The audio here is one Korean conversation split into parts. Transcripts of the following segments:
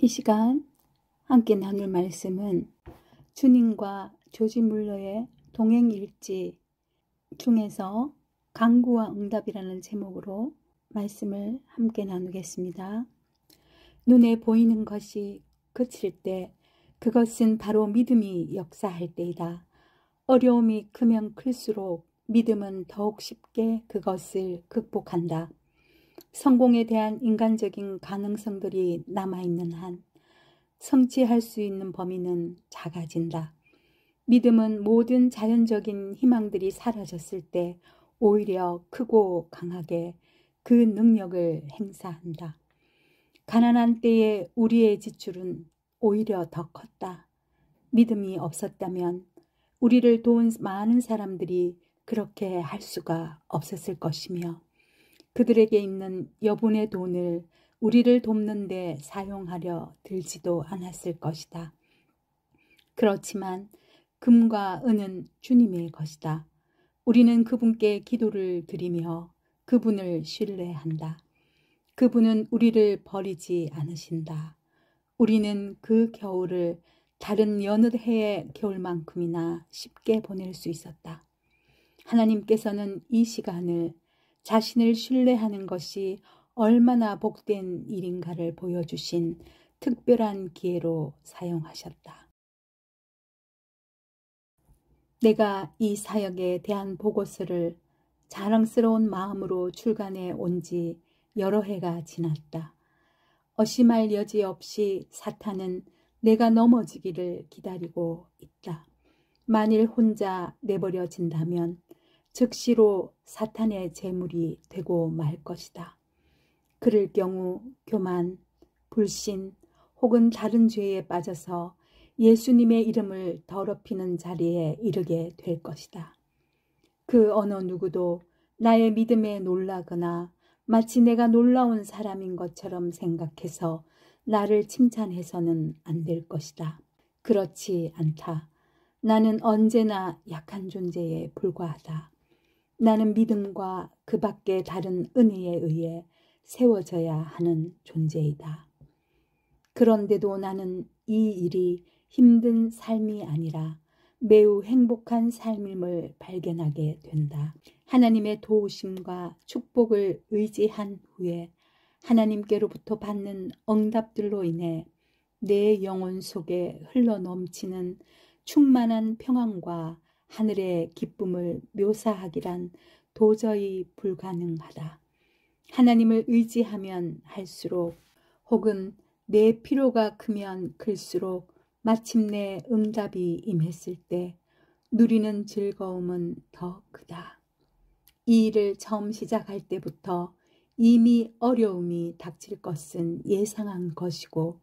이 시간 함께 나눌 말씀은 주님과 조지 물러의 동행일지 중에서 강구와 응답이라는 제목으로 말씀을 함께 나누겠습니다. 눈에 보이는 것이 그칠 때 그것은 바로 믿음이 역사할 때이다. 어려움이 크면 클수록 믿음은 더욱 쉽게 그것을 극복한다. 성공에 대한 인간적인 가능성들이 남아있는 한 성취할 수 있는 범위는 작아진다. 믿음은 모든 자연적인 희망들이 사라졌을 때 오히려 크고 강하게 그 능력을 행사한다. 가난한 때에 우리의 지출은 오히려 더 컸다. 믿음이 없었다면 우리를 도운 많은 사람들이 그렇게 할 수가 없었을 것이며 그들에게 있는 여분의 돈을 우리를 돕는 데 사용하려 들지도 않았을 것이다. 그렇지만 금과 은은 주님의 것이다. 우리는 그분께 기도를 드리며 그분을 신뢰한다. 그분은 우리를 버리지 않으신다. 우리는 그 겨울을 다른 여느 해의 겨울만큼이나 쉽게 보낼 수 있었다. 하나님께서는 이 시간을 자신을 신뢰하는 것이 얼마나 복된 일인가를 보여주신 특별한 기회로 사용하셨다. 내가 이 사역에 대한 보고서를 자랑스러운 마음으로 출간해 온 지 여러 해가 지났다. 의심할 여지 없이 사탄은 내가 넘어지기를 기다리고 있다. 만일 혼자 내버려진다면 즉시로 사탄의 제물이 되고 말 것이다. 그럴 경우 교만, 불신 혹은 다른 죄에 빠져서 예수님의 이름을 더럽히는 자리에 이르게 될 것이다. 그 어느 누구도 나의 믿음에 놀라거나 마치 내가 놀라운 사람인 것처럼 생각해서 나를 칭찬해서는 안 될 것이다. 그렇지 않다. 나는 언제나 약한 존재에 불과하다. 나는 믿음과 그 밖의 다른 은혜에 의해 세워져야 하는 존재이다. 그런데도 나는 이 일이 힘든 삶이 아니라 매우 행복한 삶임을 발견하게 된다. 하나님의 도우심과 축복을 의지한 후에 하나님께로부터 받는 응답들로 인해 내 영혼 속에 흘러넘치는 충만한 평안과 하늘의 기쁨을 묘사하기란 도저히 불가능하다. 하나님을 의지하면 할수록 혹은 내 필요가 크면 클수록 마침내 응답이 임했을 때 누리는 즐거움은 더 크다. 이 일을 처음 시작할 때부터 이미 어려움이 닥칠 것은 예상한 것이고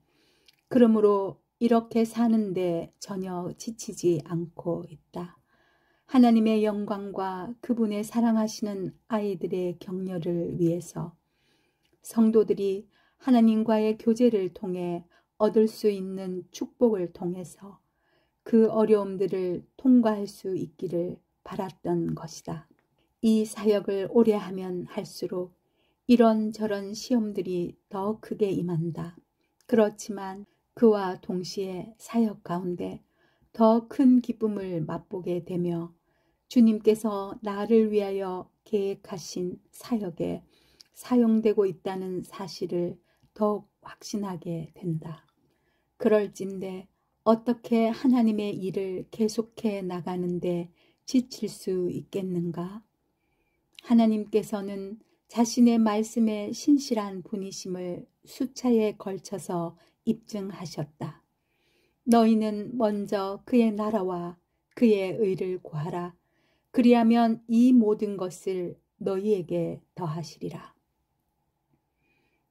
그러므로 이렇게 사는데 전혀 지치지 않고 있다. 하나님의 영광과 그분의 사랑하시는 아이들의 격려를 위해서 성도들이 하나님과의 교제를 통해 얻을 수 있는 축복을 통해서 그 어려움들을 통과할 수 있기를 바랐던 것이다. 이 사역을 오래 하면 할수록 이런저런 시험들이 더 크게 임한다. 그렇지만 그와 동시에 사역 가운데 더 큰 기쁨을 맛보게 되며 주님께서 나를 위하여 계획하신 사역에 사용되고 있다는 사실을 더욱 확신하게 된다. 그럴진데 어떻게 하나님의 일을 계속해 나가는데 지칠 수 있겠는가? 하나님께서는 자신의 말씀에 신실한 분이심을 수차에 걸쳐서 입증하셨다. 너희는 먼저 그의 나라와 그의 의를 구하라. 그리하면 이 모든 것을 너희에게 더하시리라.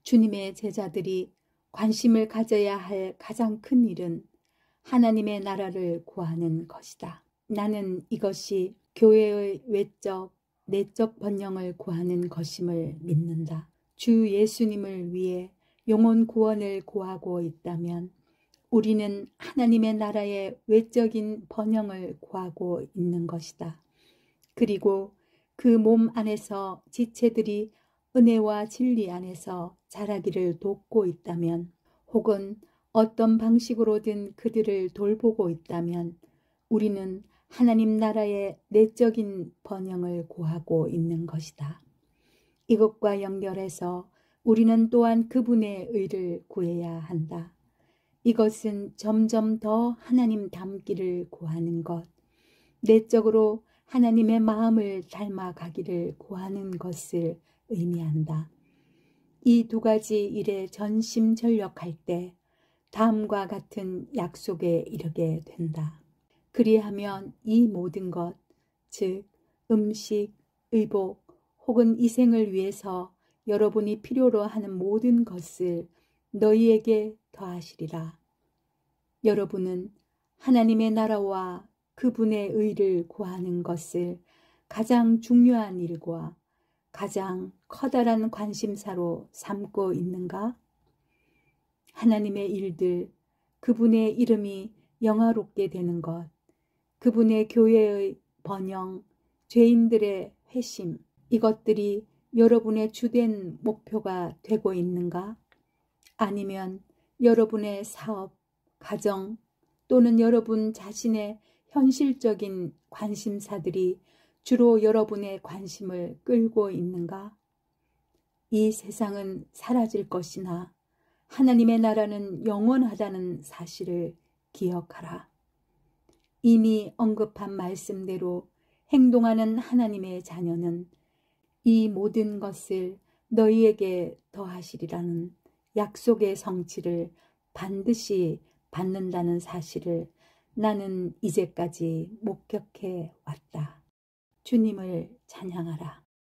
주님의 제자들이 관심을 가져야 할 가장 큰 일은 하나님의 나라를 구하는 것이다. 나는 이것이 교회의 외적, 내적 번영을 구하는 것임을 믿는다. 주 예수님을 위해 영혼 구원을 구하고 있다면 우리는 하나님의 나라의 외적인 번영을 구하고 있는 것이다. 그리고 그 몸 안에서 지체들이 은혜와 진리 안에서 자라기를 돕고 있다면 혹은 어떤 방식으로든 그들을 돌보고 있다면 우리는 하나님 나라의 내적인 번영을 구하고 있는 것이다. 이것과 연결해서 우리는 또한 그분의 의를 구해야 한다. 이것은 점점 더 하나님 닮기를 구하는 것, 내적으로 하나님의 마음을 닮아가기를 구하는 것을 의미한다. 이 두 가지 일에 전심전력할 때 다음과 같은 약속에 이르게 된다. 그리하면 이 모든 것, 즉 음식, 의복 혹은 이생을 위해서 여러분이 필요로 하는 모든 것을 너희에게 더하시리라. 여러분은 하나님의 나라와 그분의 의를 구하는 것을 가장 중요한 일과 가장 커다란 관심사로 삼고 있는가? 하나님의 일들, 그분의 이름이 영화롭게 되는 것, 그분의 교회의 번영, 죄인들의 회심, 이것들이 여러분의 주된 목표가 되고 있는가? 아니면 여러분의 사업, 가정 또는 여러분 자신의 현실적인 관심사들이 주로 여러분의 관심을 끌고 있는가? 이 세상은 사라질 것이나 하나님의 나라는 영원하다는 사실을 기억하라. 이미 언급한 말씀대로 행동하는 하나님의 자녀는 이 모든 것을 너희에게 더하시리라는 약속의 성취를 반드시 받는다는 사실을 나는 이제까지 목격해 왔다. 주님을 찬양하라.